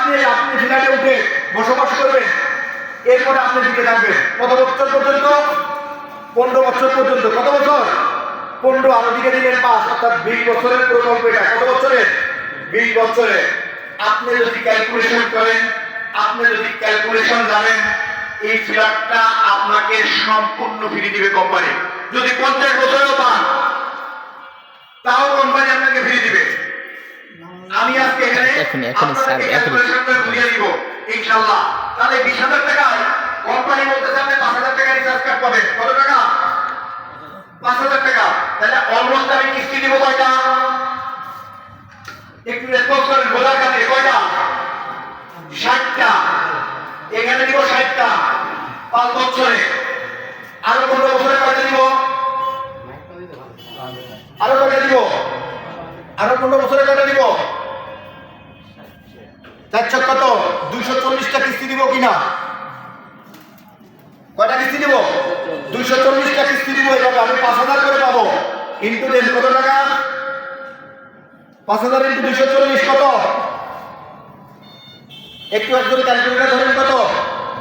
আপনি আপনি ফ্ল্যাটে উঠে বসবাস করবেন, এরপরে আপনি দিকে থাকবেন কত বছর পর্যন্ত? 15 বছর পর্যন্ত। কত বছর? 15, আরো দিকে দিলেন 5, অর্থাৎ 20 বছরের প্রকল্প এটা। কত বছরে? 20 বছরে। আপনি যদি ক্যালকুলেশন করেন, আপনি যদি ক্যালকুলেশন জানেন, এই ফ্ল্যাটটা আপনাকে সম্পূর্ণ ফ্রি দিবে কোম্পানি। যদি 50 বছরেও পান, তাও কোম্পানি আপনাকে ফ্রি দিবে। আমি আজকে এখানে আপনাদেরকে ক্যালকুলেশন করে বুঝিয়ে দিব ইনশাআল্লাহ। তাহলে 20,000 টাকায় কোম্পানি বলতেছে আপনি 5,000 টাকা রিচার্জ কার্ড পাবেন। কত টাকা? 5,000 টাকা। তাহলে অলমোস্ট আমি কিস্তি দিব কয়টা? একটু রেসপন্স করেন বোঝার কাছে। কয়টা? 60টা। এখানে দিব 60টা 5 বছরে। আরো 15 বছরে কয়টা দিব? আরো কয়টা দিব? আরো 15 বছরে কয়টা দিব? 4 কত? 240টা কিস্তি দিব কিনা? কয়টা কিস্তি দিব? 240টা কিস্তি দিব। এভাবে আমি 5,000 করে পাবো। কিন্তু দেন কত টাকা? 5,000 × 240 কত? একটু একজন ক্যালকুলেটর ধরেন কত?